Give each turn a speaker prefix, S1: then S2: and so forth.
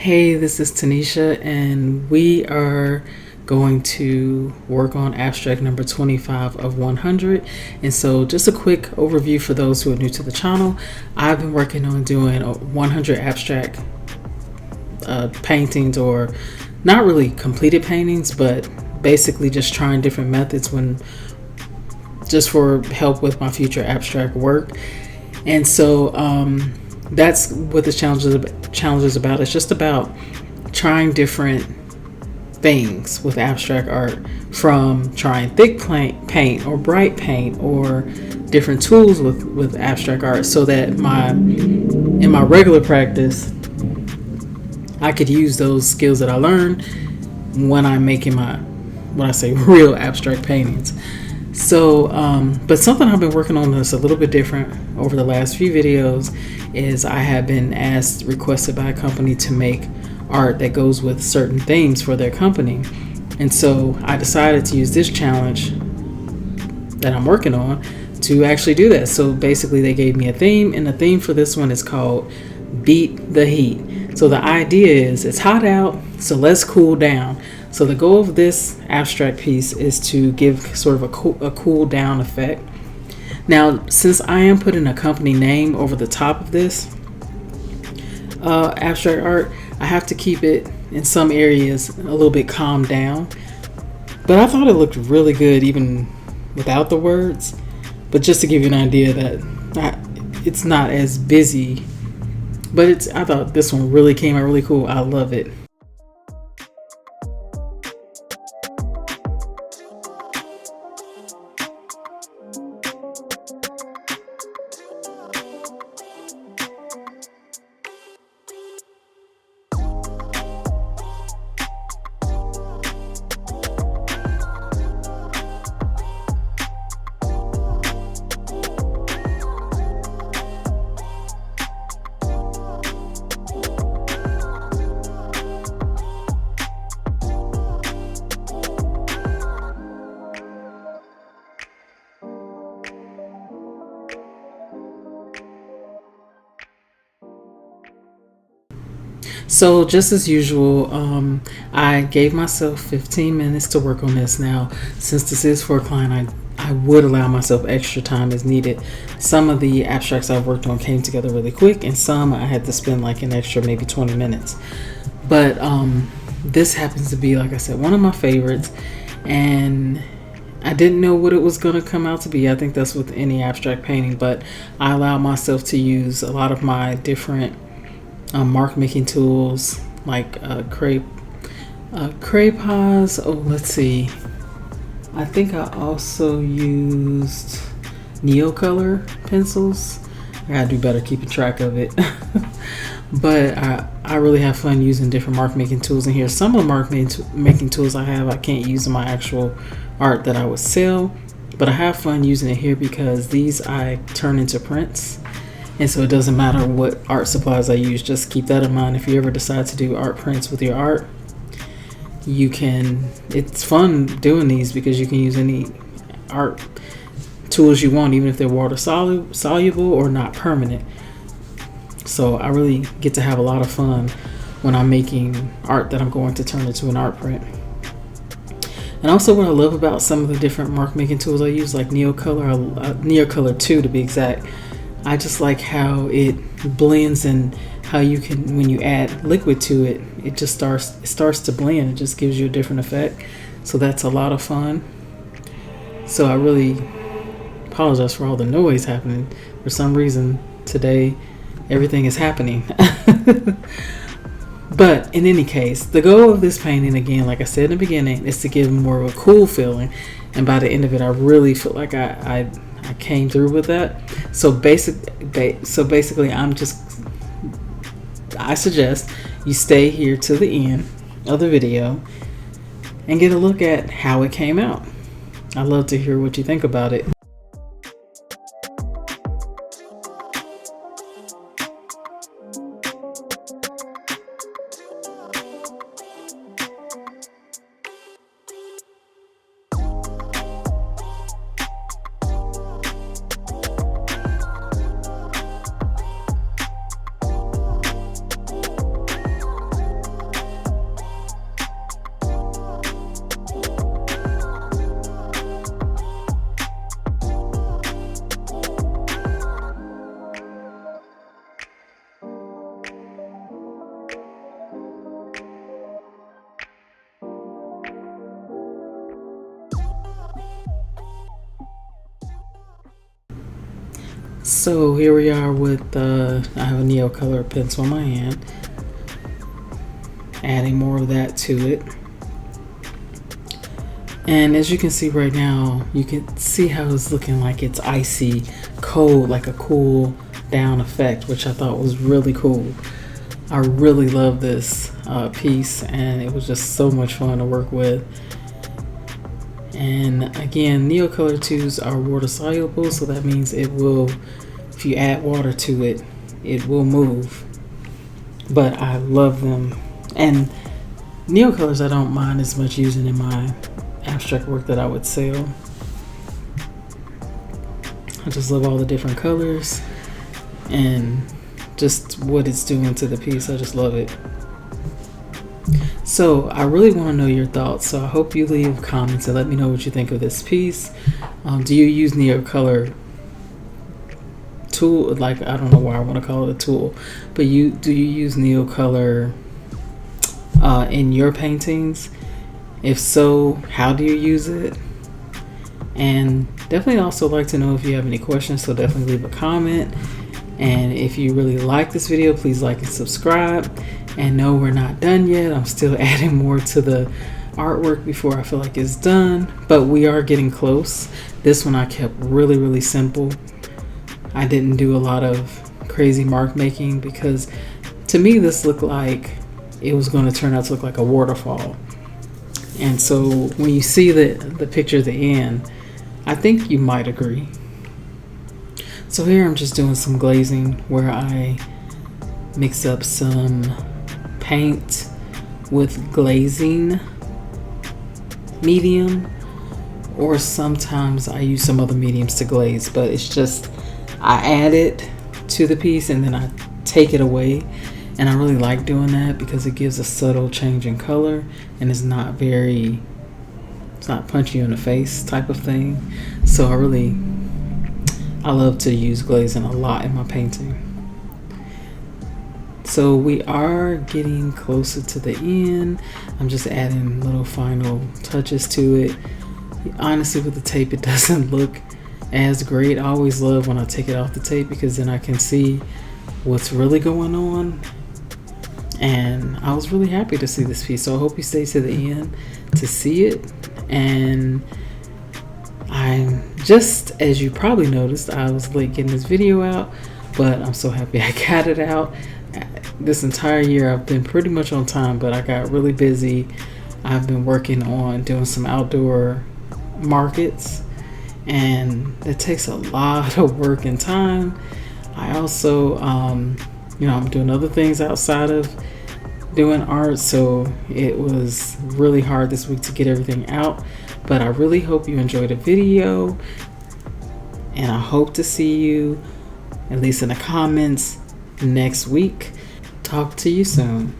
S1: Hey, this is Tanisha, and we are going to work on abstract number 25 of 100. And so, just a quick overview for those who are new to the channel. I've been working on doing 100 abstract paintings, or not really completed paintings, but basically just trying different methods just for help with my future abstract work. And so, that's what this challenge is about. It's just about trying different things with abstract art, from trying thick paint or bright paint or different tools with abstract art, so that in my regular practice I could use those skills that I learned when I'm making when I say real abstract paintings. So, but something I've been working on that's a little bit different over the last few videos is I have been requested by a company to make art that goes with certain themes for their company. And so I decided to use this challenge that I'm working on to actually do that. So basically they gave me a theme, and the theme for this one is called Beat the Heat. So the idea is it's hot out, so let's cool down. So the goal of this abstract piece is to give sort of a cool down effect. Now, since I am putting a company name over the top of this abstract art, I have to keep it in some areas a little bit calmed down. But I thought it looked really good even without the words. But just to give you an idea that it's not as busy, but I thought this one really came out really cool. I love it. So just as usual, I gave myself 15 minutes to work on this. Now, since this is for a client, I would allow myself extra time as needed. Some of the abstracts I've worked on came together really quick, and some I had to spend like an extra maybe 20 minutes. But this happens to be, like I said, one of my favorites, and I didn't know what it was going to come out to be. I think that's with any abstract painting, but I allowed myself to use a lot of my different mark making tools like crayons. Let's see. I think I also used Neocolor pencils. I gotta do better keeping track of it. But I really have fun using different mark making tools in here. Some of the mark making tools I can't use in my actual art that I would sell, but I have fun using it here because these I turn into prints. And so it doesn't matter what art supplies I use. Just keep that in mind. If you ever decide to do art prints with your art, it's fun doing these because you can use any art tools you want, even if they're water soluble or not permanent. So I really get to have a lot of fun when I'm making art that I'm going to turn into an art print. And also what I love about some of the different mark making tools I use, like Neocolor 2 to be exact, I just like how it blends, and how you can, when you add liquid to it, it just starts to blend. It just gives you a different effect. So that's a lot of fun. So I really apologize for all the noise happening. For some reason today, everything is happening. But in any case, the goal of this painting, again, like I said in the beginning, is to give more of a cool feeling. And by the end of it, I really feel like I came through with that. So basically, I suggest you stay here to the end of the video and get a look at how it came out. I'd love to hear what you think about it. So here we are with, I have a Neo Color pencil in my hand, adding more of that to it. And as you can see right now, you can see how it's looking like it's icy cold, like a cool down effect, which I thought was really cool. I really love this piece, and it was just so much fun to work with. And again, Neo Color 2s are water soluble, so that means it will, if you add water to it, it will move. But I love them. And Neo Colors I don't mind as much using in my abstract work that I would sell. I just love all the different colors and just what it's doing to the piece. I just love it. So I really want to know your thoughts, so I hope you leave comments and let me know what you think of this piece. Do you use Neo Color tool? Like, I don't know why I want to call it a tool, but do you use Neo Color in your paintings? If so, how do you use it? And definitely also like to know if you have any questions, so definitely leave a comment. And if you really like this video, please like and subscribe. And no, we're not done yet. I'm still adding more to the artwork before I feel like it's done, but we are getting close. This one I kept really simple. I didn't do a lot of crazy mark making because to me this looked like it was going to turn out to look like a waterfall. And so when you see the picture at the end, I think you might agree. So here I'm just doing some glazing where I mix up some paint with glazing medium, or sometimes I use some other mediums to glaze, but it's just I add it to the piece and then I take it away. And I really like doing that because it gives a subtle change in color and it's not punchy in the face type of thing. So I love to use glazing a lot in my painting. So we are getting closer to the end. I'm just adding little final touches to it. Honestly, with the tape, it doesn't look as great. I always love when I take it off the tape because then I can see what's really going on. And I was really happy to see this piece, so I hope you stay to the end to see it. And I'm just, as you probably noticed, I was late getting this video out, but I'm so happy I got it out. This entire year I've been pretty much on time, but I got really busy. I've been working on doing some outdoor markets, and it takes a lot of work and time. I also I'm doing other things outside of doing art, so it was really hard this week to get everything out. But I really hope you enjoyed the video, and I hope to see you, at least in the comments, next week. Talk to you soon.